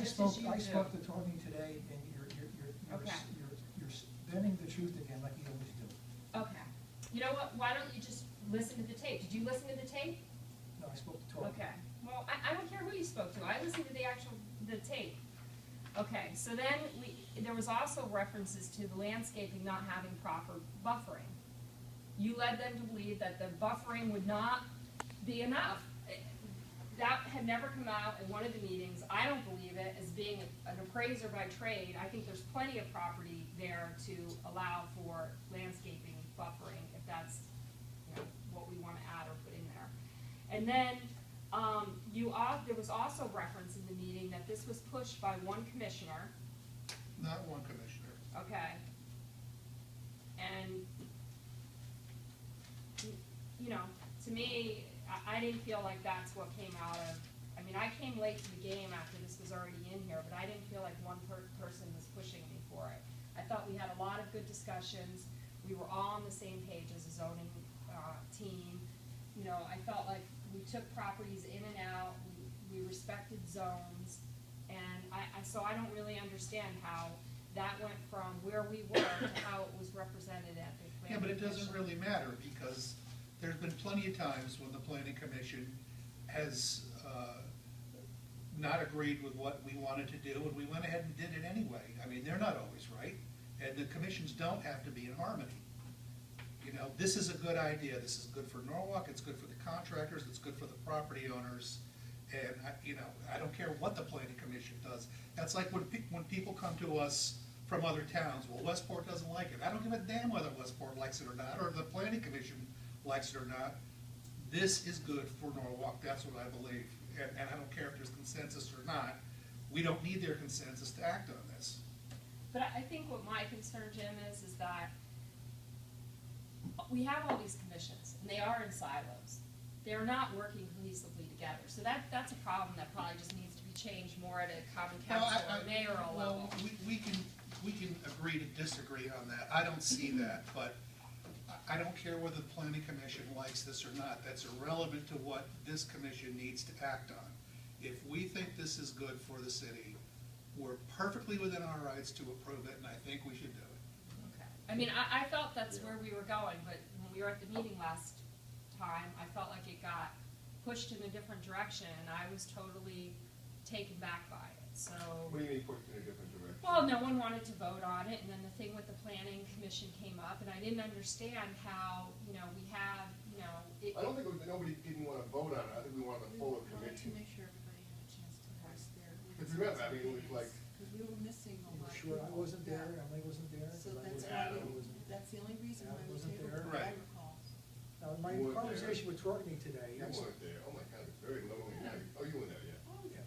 spoke as you do. to Tony today, and Okay. you're bending the truth again like you always do. Okay. You know what, why don't you just listen to the tape? Did you listen to the tape? No, I spoke to Tony. Okay, well, I don't care who you spoke to, I listened to the tape. Okay, so then there was also references to the landscaping not having proper buffering. You led them to believe that the buffering would not be enough. That had never come out in one of the meetings. I don't believe it. As being an appraiser by trade, I think there's plenty of property there to allow for landscaping buffering, if that's, you know, what we want to add or put in there. And then there was also reference in the meeting that this was pushed by one commissioner. Not one commissioner. Okay. And, you know, to me, I didn't feel like that's what came out of, I mean, I came late to the game after this was already in here, but I didn't feel like one person was pushing me for it. I thought we had a lot of good discussions. We were all on the same page as a zoning team. You know, I felt like we took properties in and out, we respected zones, and so I don't really understand how that went from where we were to how it was represented at the planning. Yeah, but it doesn't commission. really matter, because there's been plenty of times when the planning commission has not agreed with what we wanted to do, and we went ahead and did it anyway. I mean, they're not always right, and the commissions don't have to be in harmony. You know, this is a good idea. This is good for Norwalk, it's good for the contractors, it's good for the property owners, and you know, I don't care what the planning commission does. That's like when people come to us from other towns, well, Westport doesn't like it. I don't give a damn whether Westport likes it or not, or the planning commission likes it or not. This is good for Norwalk, that's what I believe, and I don't care if there's consensus or not. We don't need their consensus to act on this. But I think what my concern, Jim, is that we have all these commissions, and they are in silos. They're not working cohesively together. So that's a problem that probably just needs to be changed more at a common council or mayoral level. We can agree to disagree on that. I don't see that, but I don't care whether the planning commission likes this or not. That's irrelevant to what this commission needs to act on. If we think this is good for the city, we're perfectly within our rights to approve it, and I think we should do it. Okay. I mean, I felt that's where we were going, but when we were at the meeting last time, I felt like it got pushed in a different direction, and I was totally taken back by it. So. What do you mean pushed in a different direction? Well, no one wanted to vote on it, and then the thing with the planning commission came up, and I didn't understand how, you know, we have, you know. I don't think nobody didn't want to vote on it. I think we wanted a fuller commission. To make sure everybody had a chance to voice their. Because remember, I mean, it was like. Because we were missing a lot. Sure, I wasn't there, Emily wasn't there. So that's Adam why, that's the only reason why we wasn't tabled there. it, what I Right. recall. My You weren't conversation with Courtney today. You weren't there. Oh my God, it's very lonely night. Oh, you were there, yeah. Oh, yeah.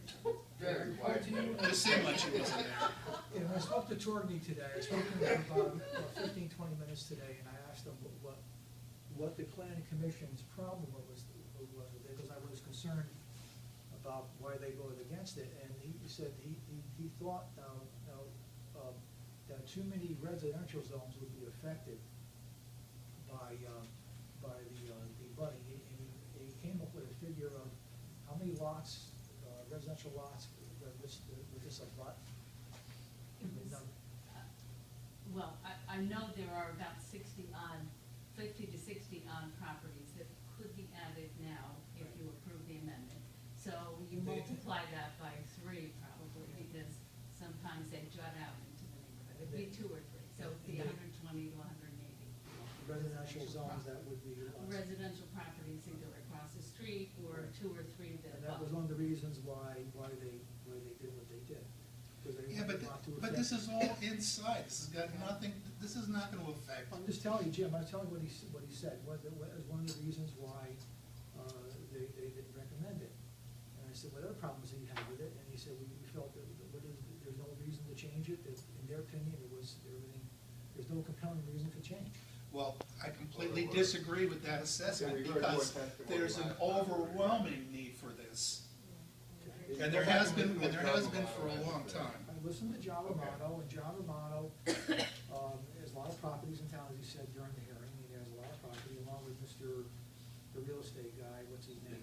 Very quiet. It just seemed like she wasn't there. And when I spoke to Torgny today, I spoke to him for about 15, 20 minutes today, and I asked him what the planning commission's problem was, because I was concerned about why they voted against it, and he said he thought that too many residential zones would be affected by the budding. He came up with a figure of how many lots, residential lots, with this abut. Well, I know there are about 50 to 60 on properties that could be added now if you approve the amendment. So you multiply that by 3 probably, because sometimes they jut out into the neighborhood. It'd be 2 or 3, so it'd be 120 to 180. Residential zones that would be. Residential properties either across the street or 2 or 3 that. And that was one of the reasons why they did what they did. Yeah, but this is all inside. This has got nothing. This is not going to affect. I'm just telling you, Jim. I'm telling you what he said. What is one of the reasons why they didn't recommend it. And I said, what other problems do you have with it? And he said, we felt that there's no reason to change it. That in their opinion, there's no compelling reason for change. Well, I completely disagree with that assessment, because there's an overwhelming need for this. And there has been for a long time. I listened to John Romano, and John Romano has a lot of properties in town, as he said during the hearing. He has a lot of property, along with the real estate guy, what's his name?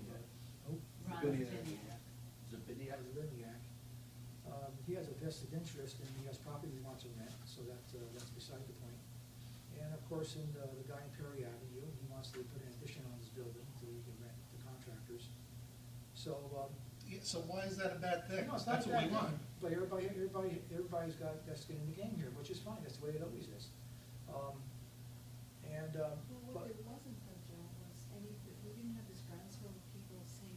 Ron Zabiniak. Zabiniak. he has a vested interest and he has property he wants to rent, so that's beside the point. And of course, in the guy in Perry Avenue, he wants to put an addition on his building so he can rent to contractors. So, Yeah, so why is that a bad thing? no, it's not That's what we bad, want. but everybody's got skin in the game here, which is fine, that's the way it always is. Well, But, what there wasn't though, Joe, was we didn't have this groundswell of people saying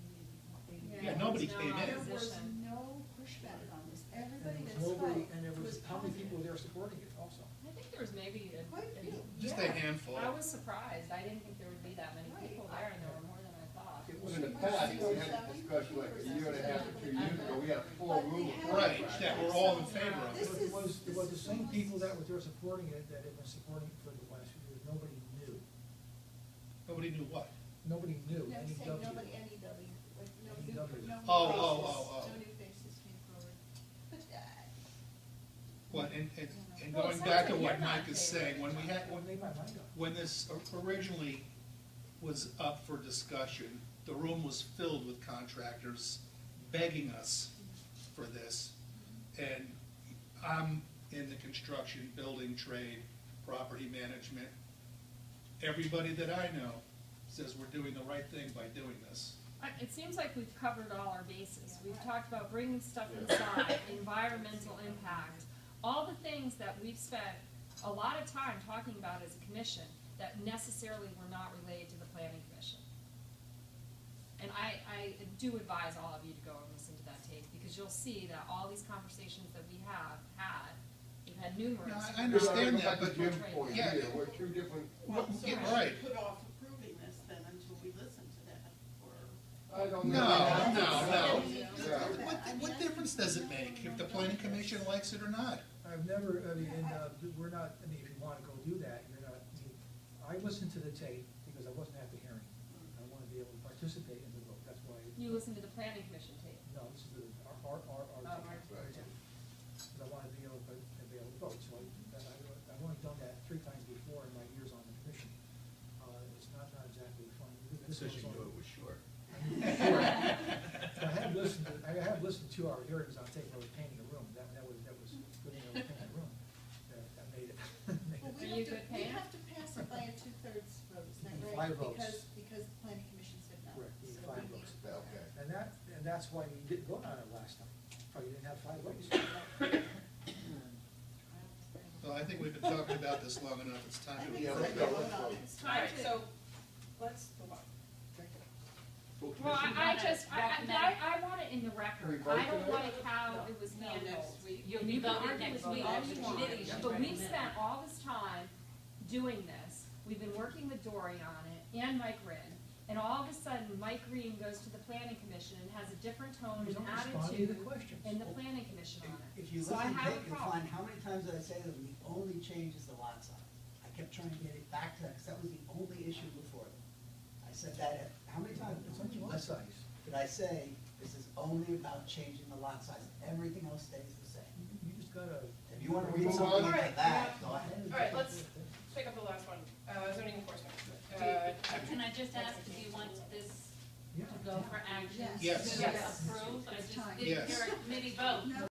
they. Yeah, nobody it's came not in. There was opposition. no pushback on this, and everybody there that was nobody, spoke and there was, how many people positive. there supporting it also? I think there was maybe Quite a few. Just a handful. I was surprised, I didn't think there would be that many Right. people there, and there were more than I thought. It Well, was in the past, we had a discussion like a year and a half or 2 years ago, we had 4 rooms. Right, that we're all in favor of. This It was, is- it was the this is same almost- people that were there supporting it, that had been supporting it for the last few years, nobody knew. Nobody knew what? Nobody knew, No, NEW. saying nobody, NEW, like, no new, no NEW. new Oh, faces, oh, oh, oh. no new faces came forward. But, What, and Well, it going sounds back to like what you're not Mike is in favor. saying, when we had, What made my mind up? when this originally was up for discussion, the room was filled with contractors begging us for this. And I'm in the construction, building trade, property management. Everybody that I know says we're doing the right thing by doing this. It seems like we've covered all our bases. We've talked about bringing stuff inside, environmental impact, all the things that we've spent a lot of time talking about as a commission that necessarily were not related to the planning commission. And I do advise all of you to go and listen to that tape, because you'll see that all these conversations that we have had, we've had numerous. No, I understand that, But but Jim's point yeah. here, we're 2 different, Well, so Yeah, we right. should put off approving this then until we listen to that, or? I don't No, know. no. Yeah. What difference does it make if the planning commission likes it or not? I've never, I mean, we're not, I mean, if you wanna go do that, you're not, I listened to the tape because I wasn't at the hearing. I wanna be able to participate in the vote, that's why, You listen to the planning commission tape. no, this is our Oh, tape. our Our tape. Because I wanna be able to vote, so I've only done that 3 times before in my years on the commission. It's not exactly fun. This Says you one's knew on- it was short. I have listened to our hearings on tape where we're painting a room, that was putting a painting a room, that made it. Well, Are you good we payer? have to pass it by a 2/3 vote, is that You need right? 5 votes. Because the planning commission said no. Correct, you need So 5 we votes. need- Okay. And that's why you didn't vote on it last time, probably didn't have 5 votes. Well, I think we've been talking about this long enough, it's time to. Yeah, let's go, let's go. It's All time right, to. so, let's move on. Full Well, commission? I want it in the record. Can we vote I don't tonight? like how it was No, handled. next week. You'll And be you can voting argue next with me week. all That's you what want, you did. but we've spent all this time doing this. We've been working with Dory on it and Mike Rinn. And all of a sudden, Mike Green goes to the planning commission and has a different tone He's and not responding to attitude the questions. in the planning commission on it. If you So I listen have to it, a you'll problem. find how many times did I say that the only change is the lot size. I kept trying to get it back to that, because that was the only issue before them. I said that, how many times? It's only lot size. Did I say, this is only about changing the lot size, everything else stays the same? You just gotta. If you wanna read Move something on. into that, go ahead. All right, let's pick up the last one, zoning enforcement. Can I just ask, do you want this Yeah. to go for action? Yes. Yes. To approve? I just Time. didn't hear a committee vote. No,